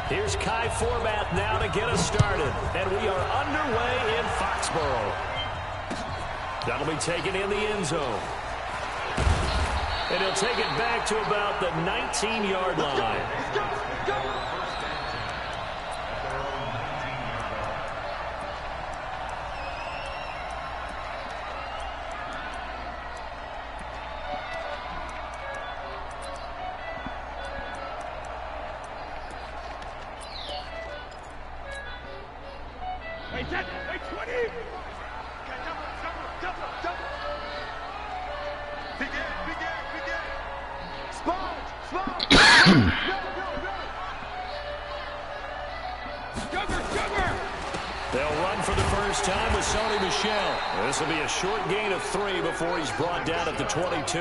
Here's Kai Forbath now to get us started. And we are underway in Foxborough. That'll be taken in the end zone. And he'll take it back to about the 19-yard line. This will be a short gain of 3 before he's brought down at the 22.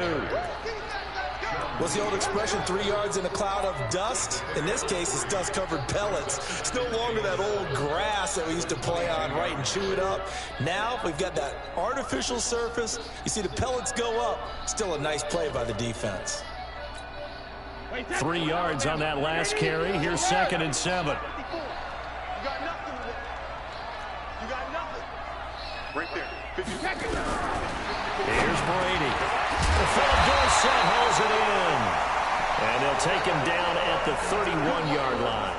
What's the old expression, 3 yards in a cloud of dust? In this case, it's dust-covered pellets. It's no longer that old grass that we used to play on, right, and chew it up. Now we've got that artificial surface. You see the pellets go up. Still a nice play by the defense. 3 yards on that last carry. Here's 2nd and 7. Right there. 50 seconds. Here's Brady. The Phil Dorsett holds it in. And they'll take him down at the 31-yard line.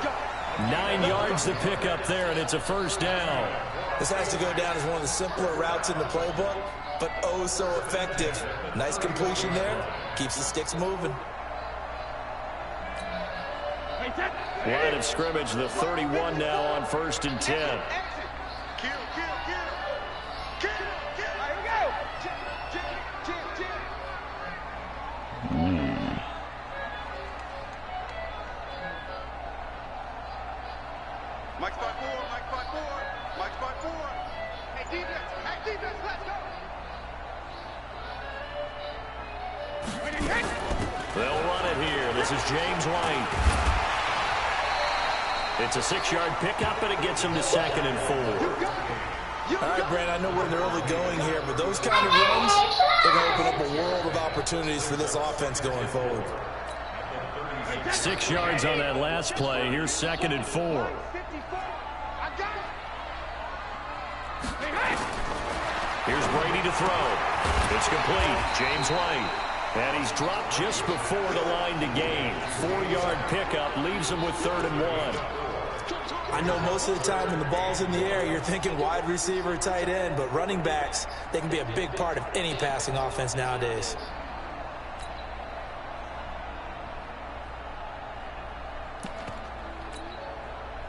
9 yards to pick up there, and it's a first down. This has to go down as one of the simpler routes in the playbook, but oh so effective. Nice completion there. Keeps the sticks moving. Line of scrimmage, the 31 now on 1st and 10. They'll run it here. This is James White. It's a 6-yard pickup, and it gets him to 2nd and 4. All right, Brent, I know we're in the early going here, but those kind of runs, they're going to open up a world of opportunities for this offense going forward. 6 yards on that last play. Here's 2nd and 4. Here's Brady to throw. It's complete. James White. And he's dropped just before the line to gain. 4-yard pickup leaves him with 3rd and 1. I know most of the time when the ball's in the air, you're thinking wide receiver, tight end, but running backs, they can be a big part of any passing offense nowadays.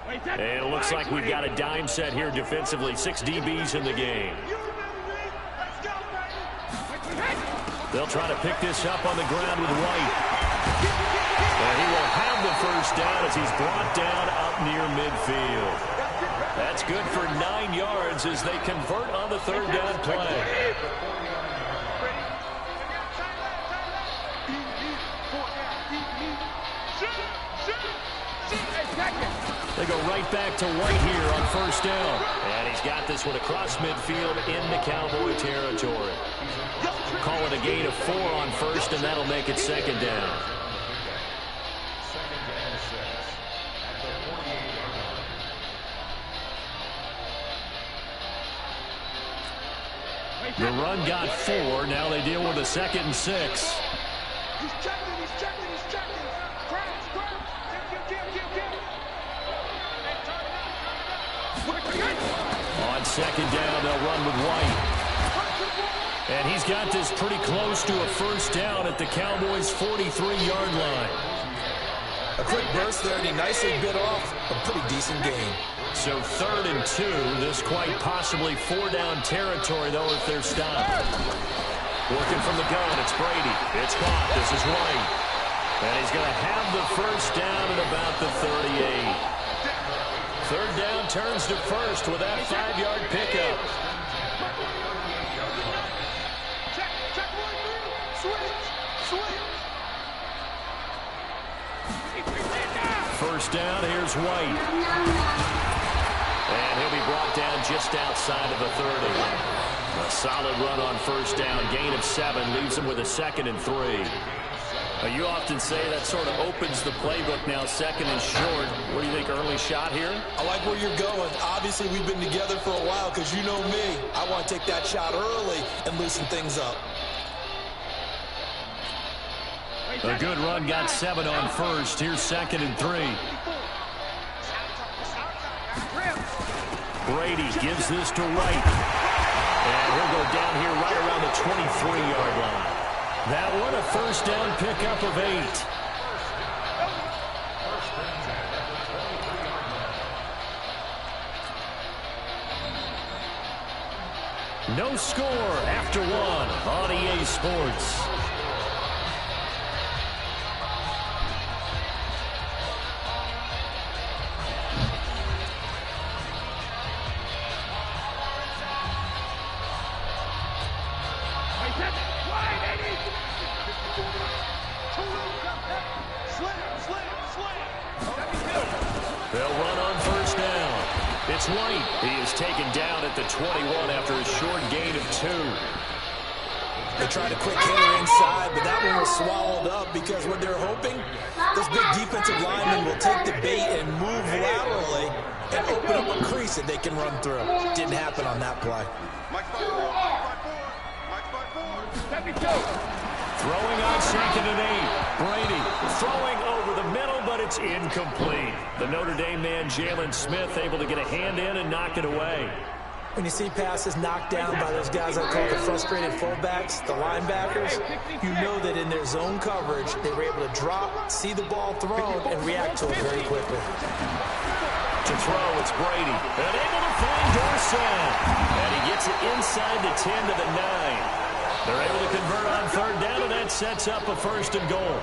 And it looks like we've got a dime set here defensively. 6 DBs in the game. They'll try to pick this up on the ground with White. And he will have the first down as he's brought down up near midfield. That's good for 9 yards as they convert on the 3rd down play. They go right back to White here on 1st down. And he's got this one across midfield into Cowboy territory. Call it a gain of 4 on 1st, and that'll make it 2nd down. The run got 4. Now they deal with a 2nd and 6. He's checking. On 2nd down, they'll run with White. And he's got this pretty close to a first down at the Cowboys' 43-yard line. A quick burst there, and he nicely bit off a pretty decent gain. So 3rd and 2. This quite possibly 4-down territory, though, if they're stopped. Working from the gun, it's Brady. It's caught. This is White. And he's going to have the first down at about the 38. 3rd down turns to 1st with that 5-yard pickup. First down, here's White. And he'll be brought down just outside of the 30. A solid run on 1st down. Gain of 7 leaves him with a 2nd and 3. You often say that sort of opens the playbook now, second and short. What do you think, early shot here? I like where you're going. Obviously, we've been together for a while because you know me. I want to take that shot early and loosen things up. A good run got 7 on first. Here's second and 3. Brady gives this to White. And he'll go down here right around the 23-yard line. That one a first down pickup of 8. No score after 1 on EA Sports. They'll run on first down. It's White. He is taken down at the 21 after a short gain of 2. They tried a quick hitter inside, but that one was swallowed up because what they're hoping, this big defensive lineman will take the bait and move laterally and open up a crease that they can run through. Didn't happen on that play. Throwing on second and 8. Brady throwing over the middle, but it's incomplete. The Notre Dame man, Jalen Smith, able to get a hand in and knock it away. When you see passes knocked down by those guys I call the frustrated fullbacks, the linebackers, you know that in their zone coverage, they were able to drop, see the ball thrown, and react to it very quickly. To throw, it's Brady. And able to find Dorsett. And he gets it inside the 10 to the 9. They're able to convert on third down, and that sets up a first and goal.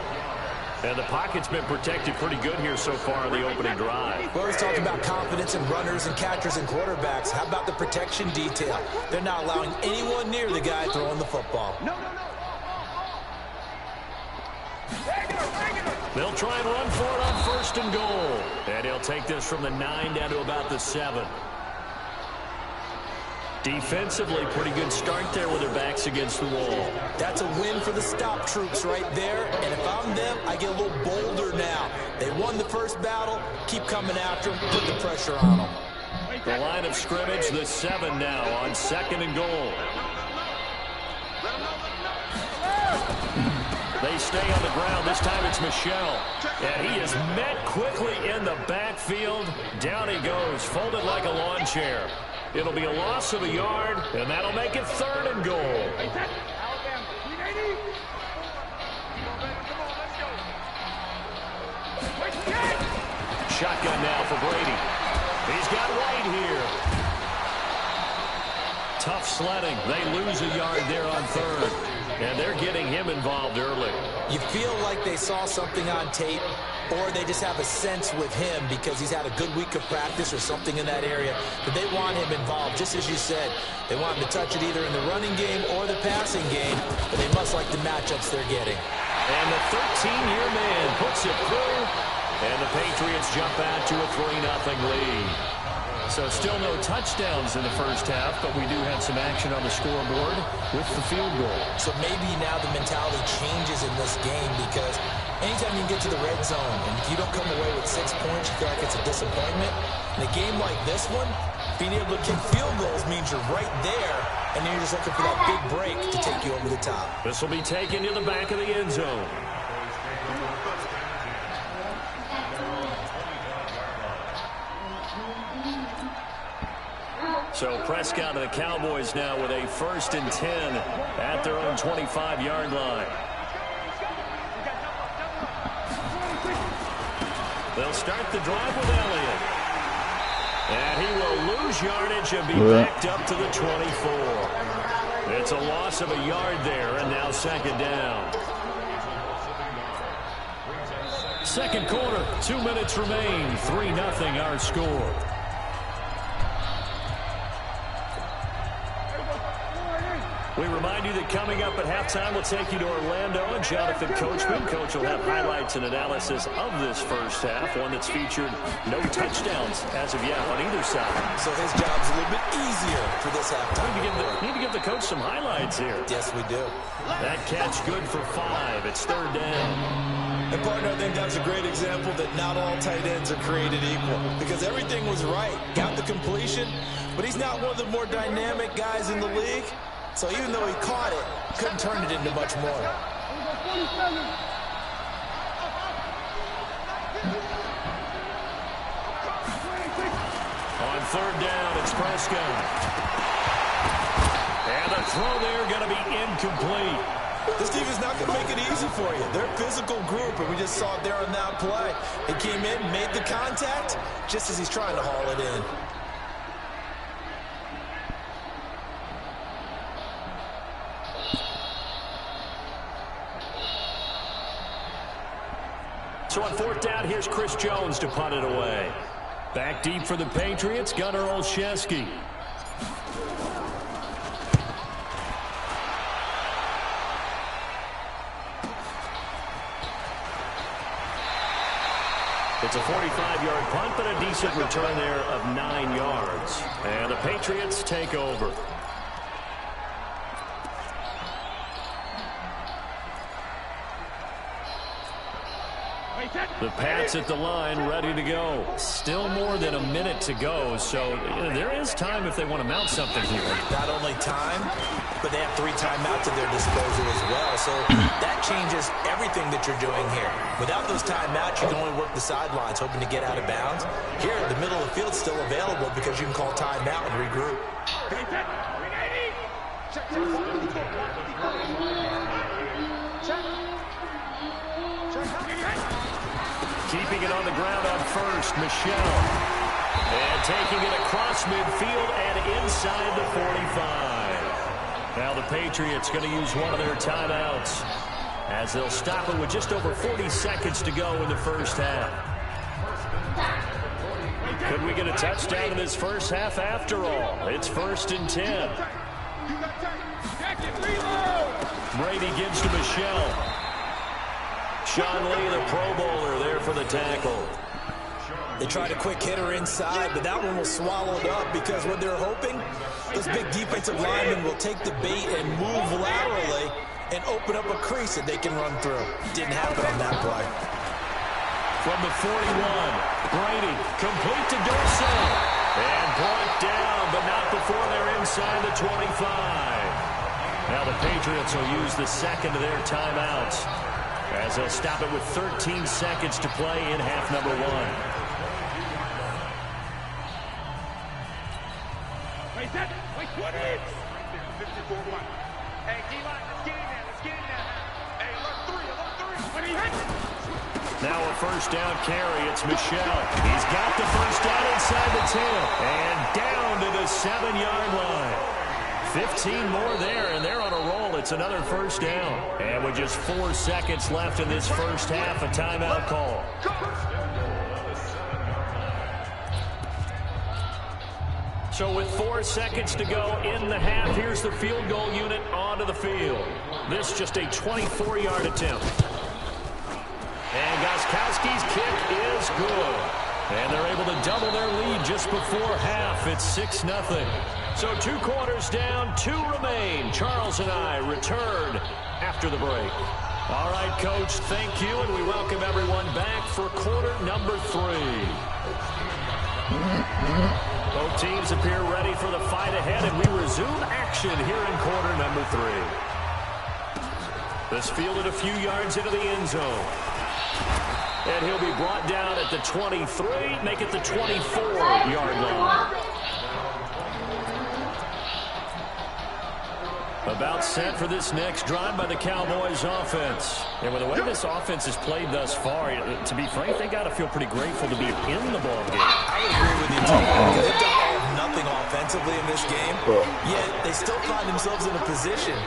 And the pocket's been protected pretty good here so far in the opening drive. We always talk about confidence in runners and catchers and quarterbacks. How about the protection detail? They're not allowing anyone near the guy throwing the football. They'll try and run for it on first and goal. And he'll take this from the 9 down to about the 7. Defensively, pretty good start there with their backs against the wall. That's a win for the stop troops right there. And if I'm them, I get a little bolder now. They won the first battle. Keep coming after them. Put the pressure on them. The line of scrimmage, the 7 now on second and goal. They stay on the ground. This time it's Michel. And he is met quickly in the backfield. Down he goes, folded like a lawn chair. It'll be a loss of a yard, and that'll make it third and goal. Shotgun now for Brady. He's got White here. Tough sledding. They lose a yard there on third. And they're getting him involved early. You feel like they saw something on tape, or they just have a sense with him because he's had a good week of practice or something in that area. But they want him involved, just as you said. They want him to touch it either in the running game or the passing game, but they must like the matchups they're getting. And the 13-year man puts it through, and the Patriots jump out to a 3-0 lead. So still no touchdowns in the first half, but we do have some action on the scoreboard with the field goal. So maybe now the mentality changes in this game because anytime you get to the red zone and if you don't come away with 6 points, you feel like it's a disappointment. In a game like this one, being able to kick field goals means you're right there, and then you're just looking for that big break to take you over the top. This will be taken to the back of the end zone. So Prescott and the Cowboys now with a 1st and 10 at their own 25-yard line. They'll start the drive with Elliott. And he will lose yardage and be backed up to the 24. It's a loss of a yard there, and now second down. Second quarter, 2 minutes remain. 3-0 our score. We remind you that break coming up at halftime. We'll take you to Orlando and Jonathan Coachman. Coach will have highlights and analysis of this first half, one that's featured no touchdowns as of yet on either side. So his job's a little bit easier for this halftime. Need to give the coach some highlights here. Yes, we do. That catch good for 5. It's 3rd down. And partner, I think that's a great example that not all tight ends are created equal, because everything was right. Got the completion, but he's not one of the more dynamic guys in the league. So even though he caught it, couldn't turn it into much more. On 3rd down, it's Prescott. And the throw there going to be incomplete. This defense is not going to make it easy for you. They're a physical group, and we just saw it there on that play. He came in, made the contact, just as he's trying to haul it in. So on 4th down, here's Chris Jones to punt it away. Back deep for the Patriots, Gunnar Olszewski. It's a 45-yard punt, but a decent return there of 9 yards. And the Patriots take over. The Pats at the line, ready to go. Still more than a minute to go, so there is time if they want to mount something here. Not only time, but they have 3 timeouts at their disposal as well, so that changes everything that you're doing here. Without those timeouts, you can only work the sidelines, hoping to get out of bounds. Here, the middle of the field is still available because you can call timeout and regroup. Keeping it on the ground on first, Michelle. And taking it across midfield and inside the 45. Now the Patriots going to use one of their timeouts as they'll stop it with just over 40 seconds to go in the first half. Could we get a touchdown in this first half after all? It's 1st and 10. Brady gives to Michelle. Sean Lee, the Pro Bowler, there for the tackle. They tried a quick hitter inside, but that one was swallowed up because what they're hoping, those big defensive linemen will take the bait and move laterally and open up a crease that they can run through. Didn't happen on that play. From the 41, Brady, complete to Dorsey. And brought down, but not before they're inside the 25. Now the Patriots will use the second of their timeouts as they'll stop it with 13 seconds to play in half number 1. Wait, set. Wait, what is? 54-1. Hey, D-line, let's get in there. Let's get in there. Hey, alert 3. When he hits. Now a 1st down carry. It's Michelle. He's got the 1st down inside the 10. And down to the 7-yard line. 15 more there, and they're on a roll. It's another 1st down. And with just 4 seconds left in this first half, a timeout call. So with 4 seconds to go in the half, here's the field goal unit onto the field. This just a 24-yard attempt. And Gostkowski's kick is good. And they're able to double their lead just before half. It's 6-0. So 2 quarters down, 2 remain. Charles and I return after the break. All right, Coach, thank you, and we welcome everyone back for quarter number 3. Both teams appear ready for the fight ahead, and we resume action here in quarter number 3. This fielded a few yards into the end zone. And he'll be brought down at the 23, make it the 24-yard line. About set for this next drive by the Cowboys offense. And with the way this offense has played thus far, to be frank, they got to feel pretty grateful to be in the ballgame. I would agree with you, Tom, because they've done all of nothing offensively in this game, yet they still find themselves in a position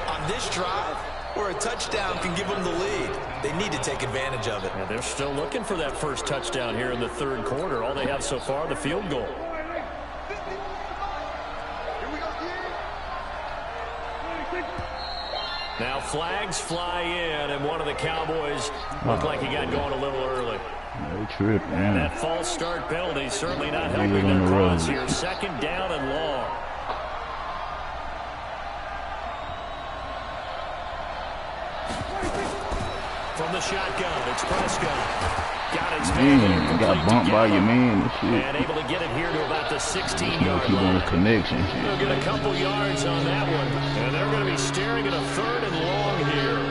on this drive where a touchdown can give them the lead. They need to take advantage of it. And they're still looking for that first touchdown here in the 3rd quarter. All they have so far, the field goal. flags fly in, and one of the Cowboys looked like he got going a little early. No trip, man. And that false start penalty certainly not helping their cause here. 2nd down and long. From the shotgun, it's Prescott. Got his man. Got bumped by your man. And able to get it here to about the 16-yard line. Connection. They'll get a couple yards on that one. And they're going to be staring at a 3rd and long here.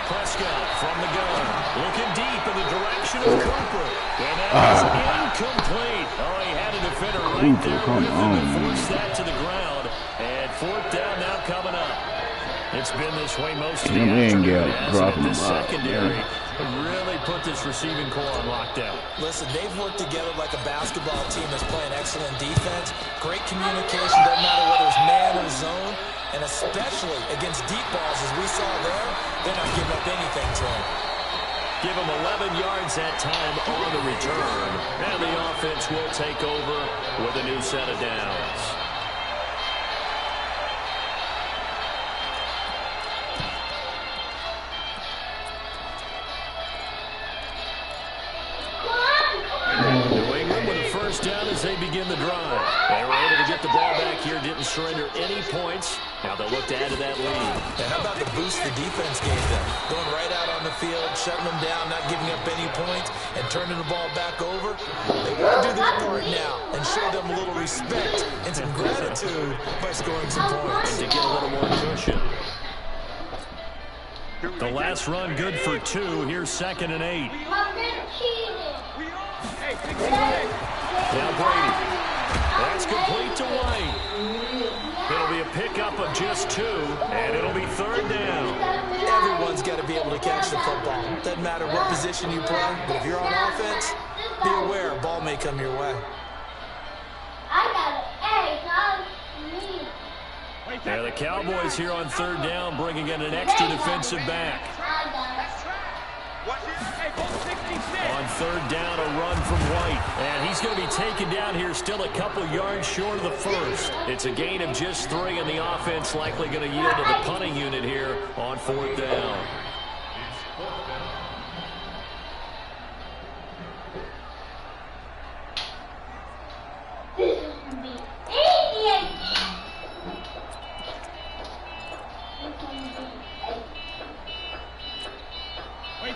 Prescott from the gun, looking deep in the direction of Cooper. And that is incomplete. Oh, he had a defender right there with him and forced that to the ground. And 4th down now coming up. It's been this way most of the afternoon. This secondary really put this receiving core on lockdown. Listen, they've worked together like a basketball team that's playing excellent defense. Great communication, doesn't matter whether it's man or zone. And especially against deep balls, as we saw there, they're not giving up anything to him. Give him 11 yards that time on the return. And the offense will take over with a new set of downs. New England with a 1st down as they begin the drive. They were able to get the ball back here, didn't surrender any points. Now they'll look to add to that lead. And how about the boost the defense gave them? Going right out on the field, shutting them down, not giving up any points, and turning the ball back over. They want to do their part now and show them a little respect and some gratitude by scoring some points. And to get a little more cushion. The last run good for 2. Here's 2nd and 8. Now Brady. That's complete to White. It'll be a pickup of just 2, and it'll be 3rd down. Everyone's got to be able to catch the football. Doesn't matter what position you play, but if you're on offense, be aware a ball may come your way. Now the Cowboys here on 3rd down, bringing in an extra defensive back. On 3rd down, a run from White. And he's going to be taken down here still a couple yards short of the 1st. It's a gain of just 3, and the offense likely going to yield to the punting unit here on 4th down.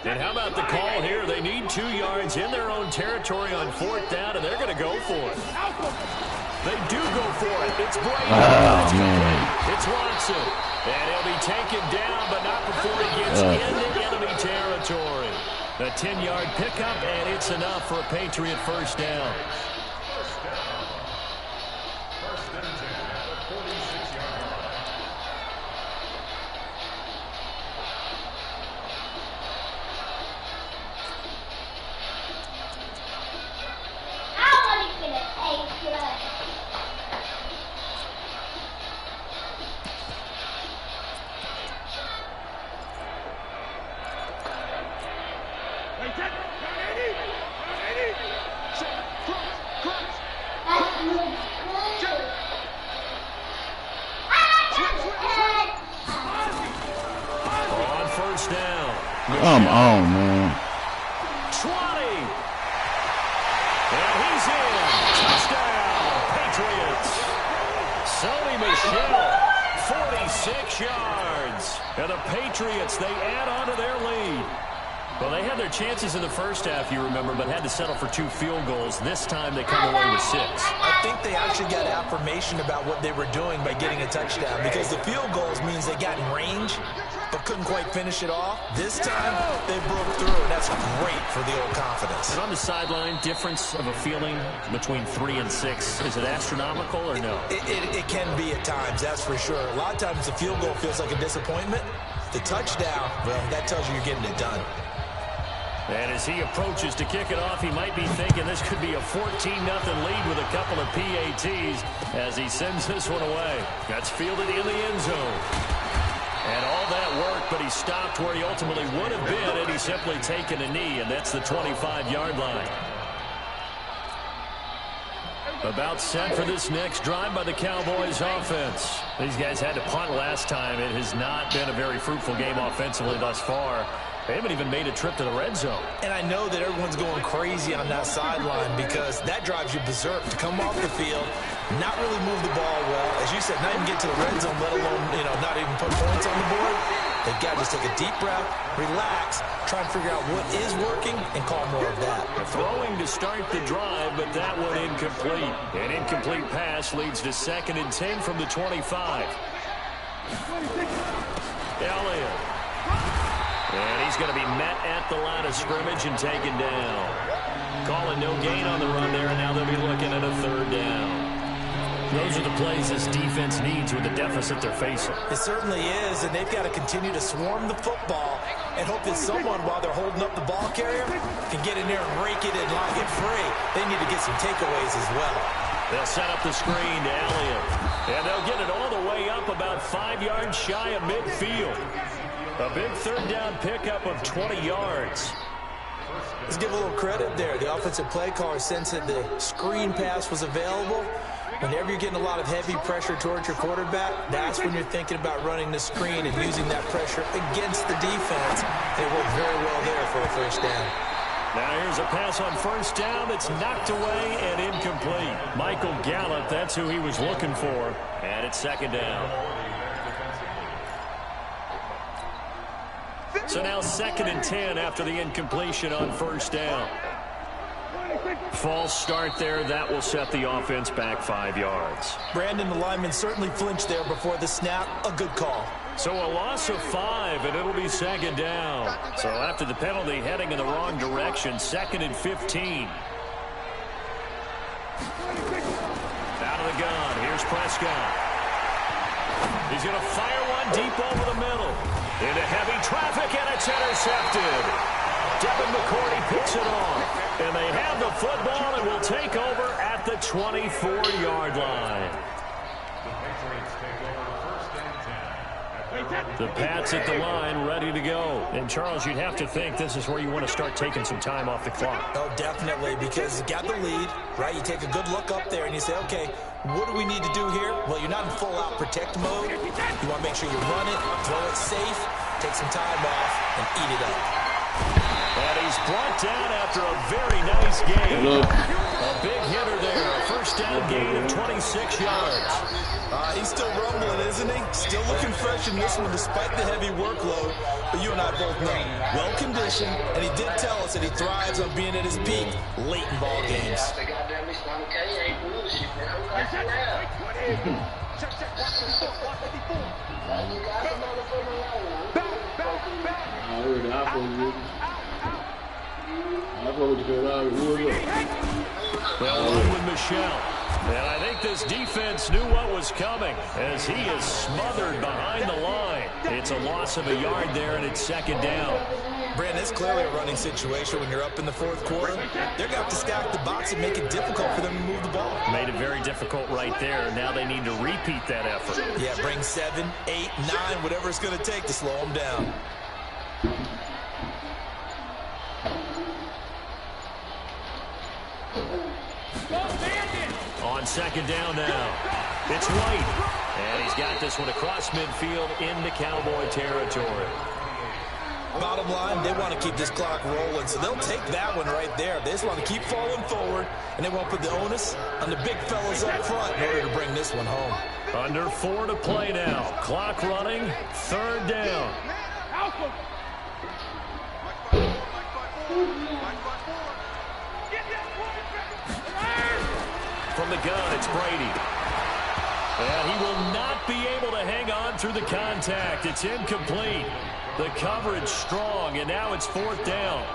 And how about the call here? They need 2 yards in their own territory on 4th down, and they're going to go for it. They do go for it. It's Brady. It's Watson. And he'll be taken down, but not before he gets into enemy territory. A 10-yard pickup, and it's enough for a Patriot 1st down. Come on, man. 20. And he's in. Touchdown, Patriots. Sony Michel, 46 yards. And the Patriots, they add on to their lead. Well, they had their chances in the 1st half, you remember, but had to settle for 2 field goals. This time they come away with 6. I think they actually got affirmation about what they were doing by getting a touchdown, because the field goals means they got in range but couldn't quite finish it off. This time they broke through, and that's great for the old confidence. And on the sideline, difference of a feeling between 3 and 6, is it astronomical or no? It can be at times, that's for sure. A lot of times the field goal feels like a disappointment. The touchdown, well, that tells you you're getting it done. And as he approaches to kick it off, he might be thinking this could be a 14-0 lead with a couple of PATs as he sends this one away. That's fielded in the end zone. And all that work, but he stopped where he ultimately would have been, and he's simply taken a knee, and that's the 25-yard line. About set for this next drive by the Cowboys offense. These guys had to punt last time. It has not been a very fruitful game offensively thus far. They haven't even made a trip to the red zone. And I know that everyone's going crazy on that sideline because that drives you berserk to come off the field, not really move the ball well. As you said, not even get to the red zone, let alone, not even put points on the board. They've got to just take a deep breath, relax, try and figure out what is working, and call more of that. Throwing to start the drive, but that one incomplete. An incomplete pass leads to 2nd and 10 from the 25. Elliott. And he's going to be met at the line of scrimmage and taken down. Calling no gain on the run there, and now they'll be looking at a 3rd down. Those are the plays this defense needs with the deficit they're facing. It certainly is, and they've got to continue to swarm the football and hope that someone, while they're holding up the ball carrier, can get in there and rake it and lock it free. They need to get some takeaways as well. They'll set up the screen to Elliott, and they'll get it all the way up about 5 yards shy of midfield. A big 3rd down pickup of 20 yards. Let's give a little credit there. The offensive play caller sensed that the screen pass was available. Whenever you're getting a lot of heavy pressure towards your quarterback, that's when you're thinking about running the screen and using that pressure against the defense. They worked very well there for a 1st down. Now here's a pass on 1st down that's knocked away and incomplete. Michael Gallup, that's who he was looking for. And it's 2nd down. So now 2nd and 10 after the incompletion on 1st down. False start there. That will set the offense back 5 yards. Brandon, the lineman, certainly flinched there before the snap. A good call. So a loss of 5, and it'll be 2nd down. So after the penalty, heading in the wrong direction, 2nd and 15. Out of the gun. Here's Prescott. He's going to fire one deep over the middle. Into heavy traffic, and it's intercepted. Devin McCourty picks it off. And they have the football and will take over at the 24-yard line. The Pats at the line, ready to go. And, Charles, you'd have to think this is where you want to start taking some time off the clock. Oh, definitely, because you got the lead, right? You take a good look up there and you say, okay, what do we need to do here? Well, you're not in full-out protect mode. You want to make sure you run it, throw it safe, take some time off, and eat it up. And he's brought down after a very nice game. A big hitter there. A 1st down gain of 26 yards. He's still rumbling, isn't he? Still looking fresh in this one despite the heavy workload. But you and I both know, well-conditioned, and he did tell us that he thrives on being at his peak late in ball games. Well, one with Michelle. And I think this defense knew what was coming as he is smothered behind the line. It's a loss of a yard there, and it's 2nd down. Brandon, it's clearly a running situation when you're up in the 4th quarter. They're going to have to stack the box and make it difficult for them to move the ball. Made it very difficult right there. Now they need to repeat that effort. Yeah, bring 7, 8, 9, whatever it's going to take to slow them down. On 2nd down now, it's White. And he's got this one across midfield into Cowboy territory. Bottom line, they want to keep this clock rolling, so they'll take that one right there. They just want to keep falling forward, and they won't put the onus on the big fellas up front in order to bring this one home. Under 4 to play now. Clock running, 3rd down. From the gun, it's Brady. And he will not be able to hang on through the contact. It's incomplete. The coverage strong, and now it's 4th down.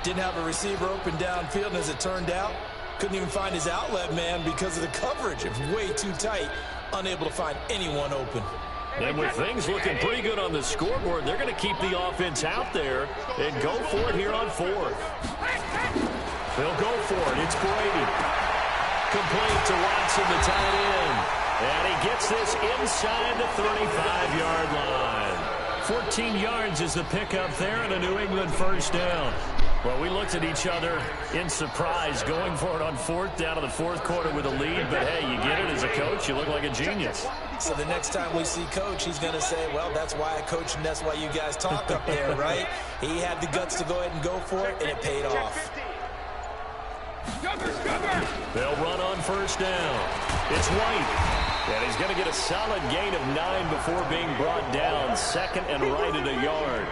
Didn't have a receiver open downfield, and as it turned out, couldn't even find his outlet man because of the coverage. It was way too tight, unable to find anyone open. And with things looking pretty good on the scoreboard, they're going to keep the offense out there and go for it here on fourth. They'll go for it. It's Brady. Complete to Watson, the tight end. And he gets this inside the 35-yard line. 14 yards is the pickup there and a New England first down. Well, we looked at each other in surprise going for it on fourth down in the fourth quarter with a lead. But, hey, you get it as a coach. You look like a genius. So the next time we see Coach, he's going to say, well, that's why I coach and that's why you guys talk up there, right? He had the guts to go ahead and go for it, and it paid off. They'll run on first down. It's White. And he's going to get a solid gain of 9 before being brought down. Second and right at a yard.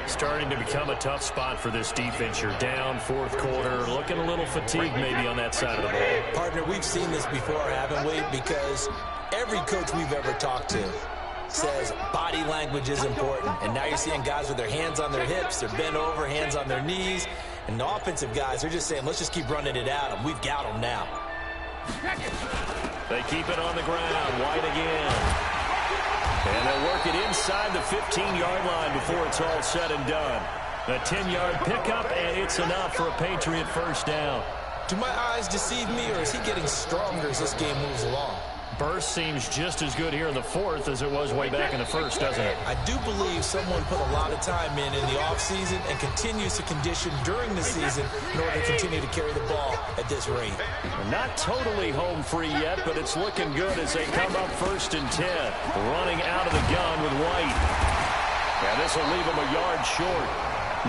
Starting to become a tough spot for this defense. You're down fourth quarter. Looking a little fatigued maybe on that side of the ball. Partner, we've seen this before, haven't we? Because every coach we've ever talked to says body language is important. And now you're seeing guys with their hands on their hips. They're bent over, hands on their knees. And the offensive guys, they're just saying, let's just keep running it at them. We've got them now. They keep it on the ground. White again. And they'll work it inside the 15-yard line before it's all said and done. A 10-yard pickup, and it's enough for a Patriot first down. Do my eyes deceive me, or is he getting stronger as this game moves along? Burst seems just as good here in the fourth as it was way back in the first, doesn't it? I do believe someone put a lot of time in the offseason and continues to condition during the season in order to continue to carry the ball at this rate. They're not totally home free yet, but it's looking good as they come up 1st and 10. Running out of the gun with White. And this will leave them a yard short.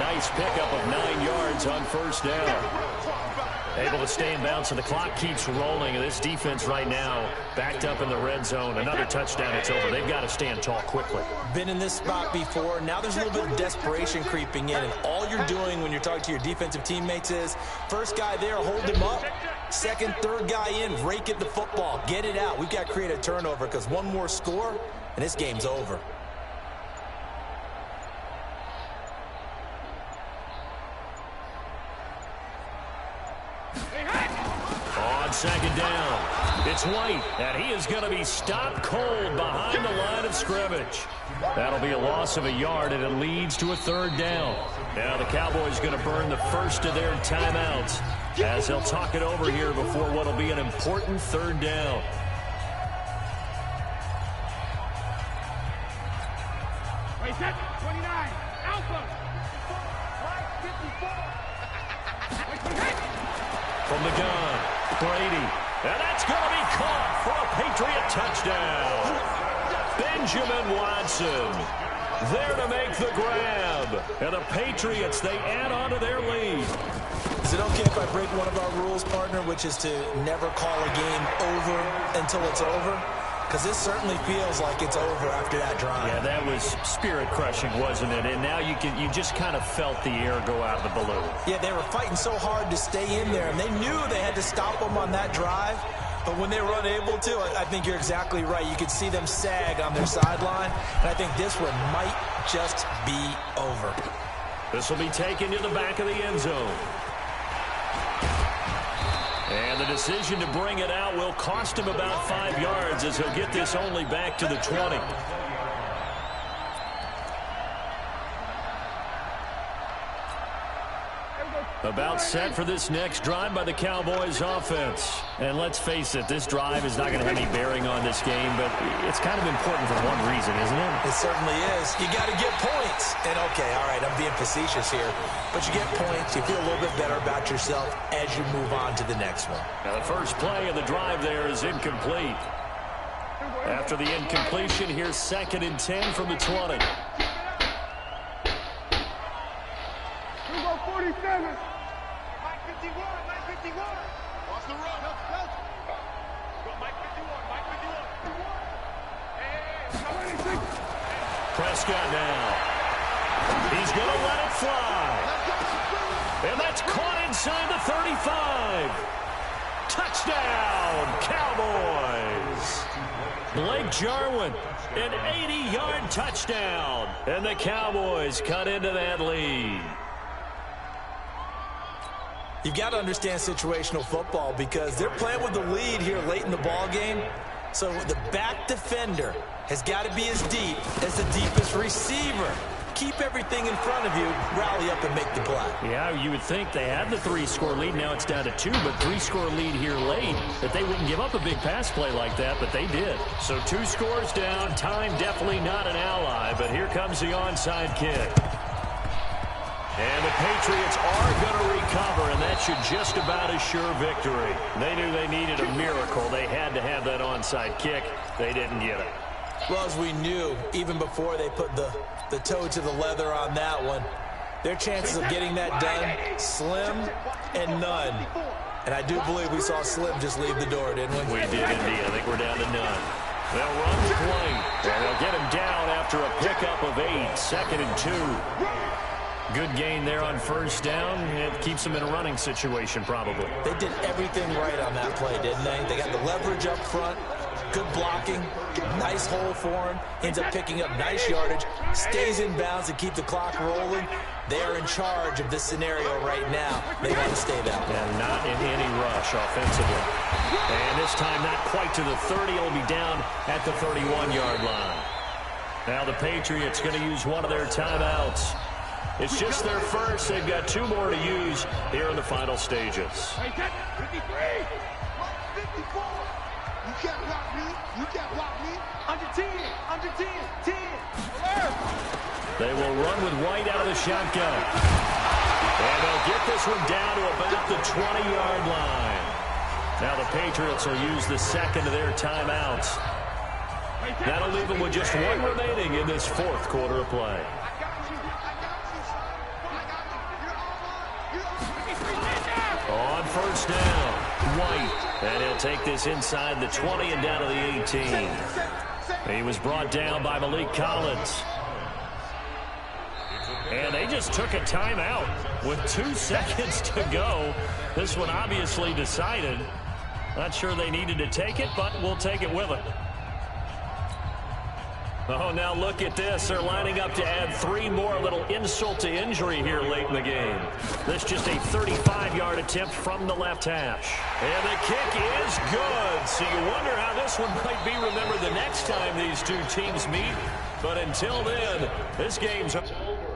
Nice pickup of 9 yards on first down. Able to stay in bounds, so the clock keeps rolling. This defense right now backed up in the red zone. Another touchdown, it's over. They've got to stand tall quickly. Been in this spot before. Now there's a little bit of desperation creeping in, and all you're doing when you're talking to your defensive teammates is first guy there, hold him up. Second, third guy in, rake at the football. Get it out. We've got to create a turnover because one more score, and this game's over. On second down, it's White, and he is going to be stopped cold behind the line of scrimmage. That'll be a loss of a yard, and it leads to a third down. Now the Cowboys going to burn the first of their timeouts as they'll talk it over here before what will be an important third down. Wait, set, 29, Alpha. From the gun, Brady. And that's going to be caught for a Patriot touchdown. Benjamin Watson there to make the grab. And the Patriots, they add on to their lead. Is it okay if I break one of our rules, partner, which is to never call a game over until it's over? Because this certainly feels like it's over after that drive. Yeah, that was spirit-crushing, wasn't it? And now you just kind of felt the air go out of the balloon. Yeah, they were fighting so hard to stay in there, and they knew they had to stop them on that drive. But when they were unable to, I think you're exactly right. You could see them sag on their sideline, and I think this one might just be over. This will be taken to the back of the end zone. And the decision to bring it out will cost him about 5 yards as he'll get this only back to the 20. About set for this next drive by the Cowboys offense. And let's face it, this drive is not going to have any bearing on this game, but it's kind of important for one reason, isn't it? It certainly is. You got to get points. And, okay, all right, I'm being facetious here. But you get points, you feel a little bit better about yourself as you move on to the next one. Now, the first play of the drive there is incomplete. After the incompletion, here's 2nd and 10 from the 20. 47. Mike 51, Mike 51. Watch the run. Go, Mike 51, Mike 51. Hey, Prescott now. He's going to let it fly. And that's caught inside the 35. Touchdown, Cowboys. Blake Jarwin, an 80-yard touchdown. And the Cowboys cut into that lead. You've got to understand situational football because they're playing with the lead here late in the ball game. So the back defender has got to be as deep as the deepest receiver. Keep everything in front of you, rally up and make the play. Yeah, you would think they had the 3-score lead. Now it's down to 2, but 3-score lead here late, that they wouldn't give up a big pass play like that, but they did. So 2 scores down. Time definitely not an ally, but here comes the onside kick. And the Patriots are going to recover, and that should just about assure victory. They knew they needed a miracle. They had to have that onside kick. They didn't get it. Well, as we knew, even before they put the toe to the leather on that one, their chances of getting that done, slim and none. And I do believe we saw Slim just leave the door, didn't we? We did indeed. I think we're down to none. They'll run the play, and they'll get him down after a pickup of 8, 2nd and 2. Good gain there on first down. It keeps them in a running situation, probably. They did everything right on that play, didn't they? They got the leverage up front, good blocking, nice hole for him, ends up picking up nice yardage, stays in bounds to keep the clock rolling. They are in charge of this scenario right now. They want to stay that way. And not in any rush offensively. And this time not quite to the 30. It'll be down at the 31-yard line. Now the Patriots going to use one of their timeouts. It's just their first. They've got 2 more to use here in the final stages. 53. 54. You can't block me. You can't block me. Under 10. Under 10. 10. Alert. They will run with White out of the shotgun. And they'll get this one down to about the 20-yard line. Now the Patriots will use the second of their timeouts. That'll leave them with just 1 remaining in this 4th quarter of play. On first down, White. And he'll take this inside the 20 and down to the 18. He was brought down by Malik Collins. And they just took a timeout with 2 seconds to go. This one obviously decided. Not sure they needed to take it, but we'll take it with them. Oh, now look at this. They're lining up to add 3 more. A little insult to injury here late in the game. This just a 35-yard attempt from the left hash. And the kick is good. So you wonder how this one might be remembered the next time these 2 teams meet. But until then, this game's over.